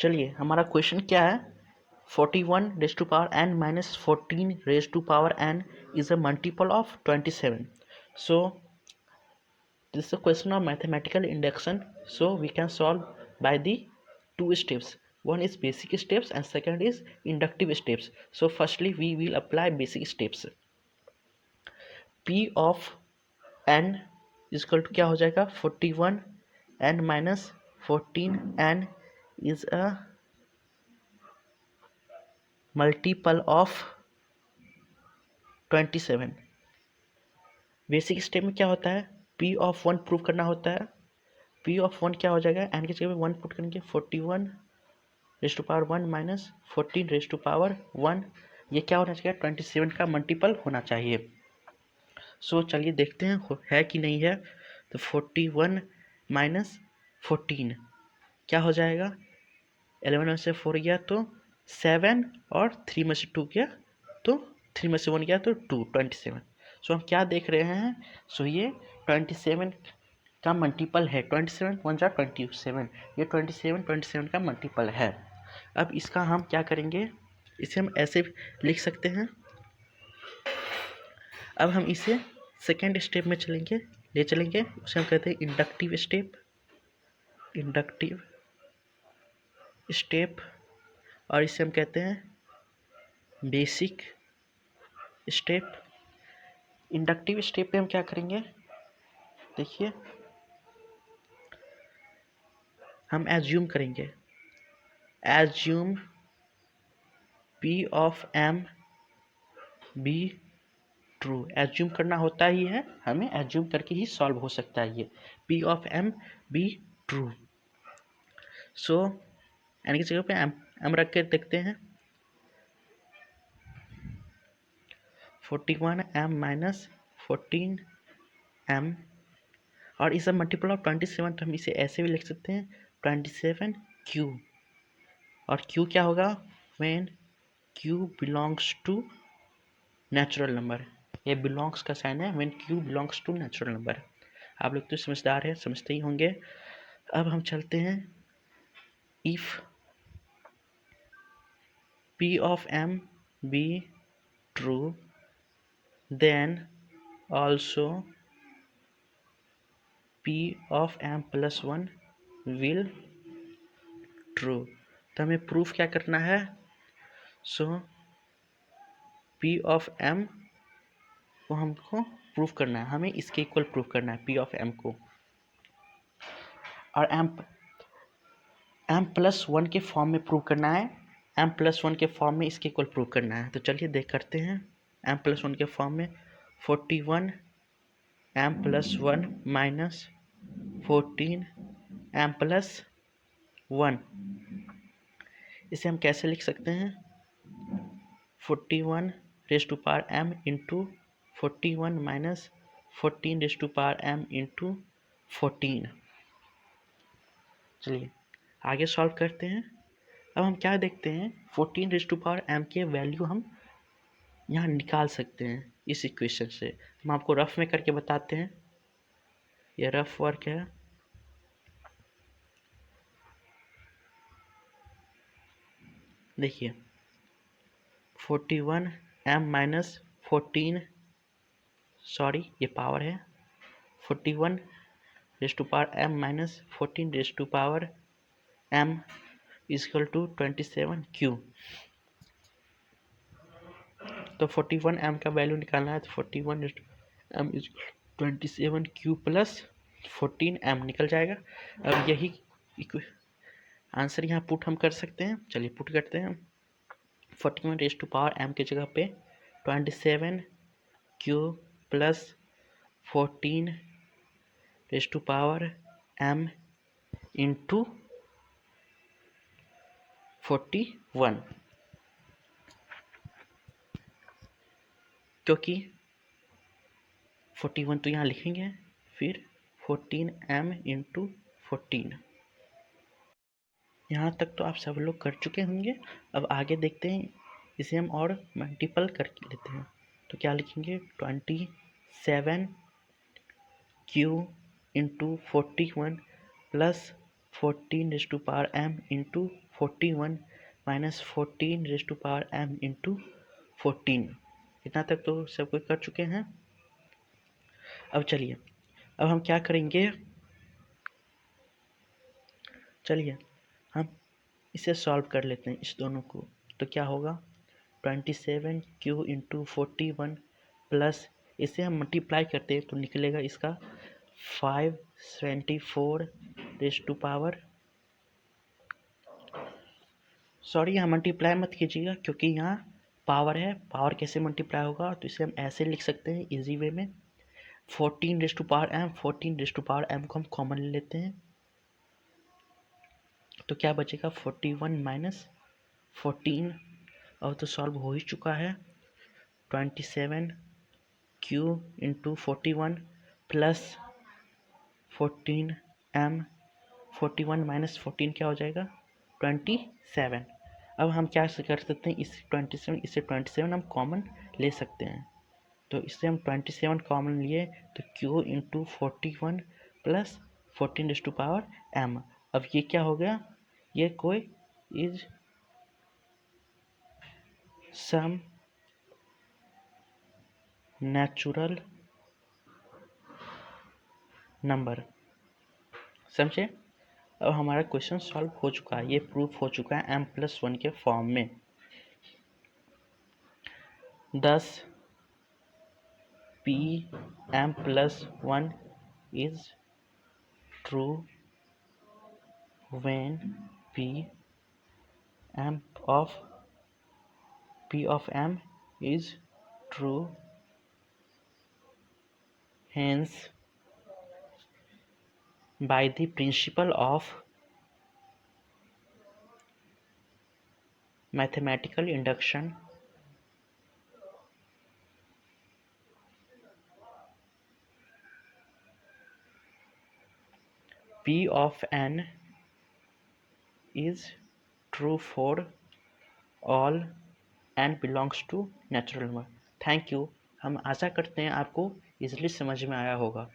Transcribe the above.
चलिए हमारा क्वेश्चन क्या है, 41 raise to power n minus 14 raise to power n is a multiple of 27. So this is a question of mathematical induction, so we can solve by the two steps. One is basic steps and second is inductive steps. So firstly we will apply basic steps. P of n is equal to क्या हो जाएगा, 41 n minus 14 n is a multiple of 27. Basic step में क्या होता है, P of 1 prove करना होता है. P ऑफ 1 क्या हो जाएगा, n की जगह पे 1 पुट करेंगे, 41 raise to power 1 minus 14 raise to power 1, ये क्या होना चाहिए, 27 का मल्टीपल होना चाहिए. सो चलिए देखते हैं है कि नहीं है. तो 41 माइनस 14 क्या हो जाएगा, 11 में से 4 गया तो 7 और 3 में से 2 गया तो 3 में से 1 गया तो 2, 27. सो हम क्या देख रहे हैं, सो ये 27 का मल्टीपल है. 27 1 जा 27, ये 27 का मल्टीपल है. अब इसका हम क्या करेंगे, इसे हम ऐसे लिख सकते हैं. अब हम इसे सेकेंड स्टेप में ले चलेंगे, उसे हम कहते हैं इंडक्टिव स्टेप, और इसे हम कहते हैं बेसिक स्टेप. इंडक्टिव स्टेप पे हम क्या करेंगे, देखिए हम एज्यूम करेंगे, assume P of m be true. Assume करना होता ही है, हमें एज्यूम करके ही सॉल्व हो सकता है ये. P of m be true. So n की जगह पे m रख के देखते हैं, 41 m माइनस 14 m, और इस मल्टीपल ऑफ 27, तो हम इसे ऐसे भी लिख सकते हैं 27 q. और q क्या होगा, when q belongs to natural number. ये बिलोंग्स का साइन है, when q belongs to natural number. आप लोग तो समझदार है, समझते ही होंगे. अब हम चलते हैं, if P of m be true then also P of m plus 1 will true. तो हमें प्रूफ क्या करना है, सो P ऑफ m को हमको प्रूफ करना है, हमें इसके इक्वल प्रूफ करना है P ऑफ m को, और m प्लस 1 के फॉर्म में प्रूव करना है, m प्लस 1 के फॉर्म में इसके इक्वल प्रूव करना है. तो चलिए देख करते हैं, m प्लस 1 के फॉर्म में 41 m plus 1 minus 14 m plus 1, इसे हम कैसे लिख सकते हैं, 41 raise to power m into 41 minus 14 raise to power m into 14. चलिए आगे सॉल्व करते हैं. अब हम क्या देखते हैं, 14 रेज टू पावर m के वैल्यू हम यहाँ निकाल सकते हैं इस इक्वेशन से. हम आपको रफ में करके बताते हैं, ये रफ वर्क है. देखिए 41 m माइनस 14, सॉरी ये पावर है, 41 raise to power m minus 14 raise to power m equal to 27 q. तो 41 m का वैल्यू निकालना है, तो 41 raise to m equal 27 q plus 14 m निकल जाएगा. अब यही आंसर यहाँ पुट हम कर सकते हैं. चलिए पुट करते हैं, 41 रेज टू पावर m की जगह पे 27 q plus 14 raise to power m into 41, क्योंकि 41 तो यहाँ लिखेंगे, फिर 14m इंटू 14. यहाँ तक तो आप सब लोग कर चुके होंगे. अब आगे देखते हैं, इसे हम और मल्टीपल कर लेते हैं. तो क्या लिखेंगे, 27 q into 41 plus 14 raise to power m into 41 minus 14 raise to power m into 14। इतना तक तो सब कुछ कर चुके हैं। अब चलिए, अब हम क्या करेंगे, चलिए हम इसे सॉल्व कर लेते हैं इस दोनों को। तो क्या होगा, 27 क्यू इंटू 41 प्लस इसे हम मल्टीप्लाई करते हैं तो निकलेगा इसका 574 रेज़ टू पावर, सॉरी यहाँ मल्टीप्लाई मत कीजिएगा क्योंकि यहाँ पावर है, पावर कैसे मल्टीप्लाई होगा, तो इसे हम ऐसे लिख सकते हैं इजी वे में। 14 raise to power m, 14 raise to power m को हम कॉमन ले लेते हैं तो क्या बचेगा 41 माइनस 14, और तो सॉल्व हो ही चुका है। 27 Q into 41 plus 14 m, 41 minus 14 क्या हो जाएगा 27। अब हम क्या कर सकते हैं, इस 27 इससे 27 हम कॉमन ले सकते हैं, तो इससे हम 27 कॉमन लिए तो q into 41 plus 14 raise to power m। अब ये क्या हो गया, ये कोई इज सम नेचुरल नंबर, समझे। अब हमारा क्वेश्चन सॉल्व हो चुका है, ये प्रूफ हो चुका है m+1 के फॉर्म में। 10 p m+1 is true when p of m is true, hence by the principle of mathematical induction p of n is true for all n belongs to natural number। Thank you. हम आशा करते हैं आपको easily समझ में आया होगा।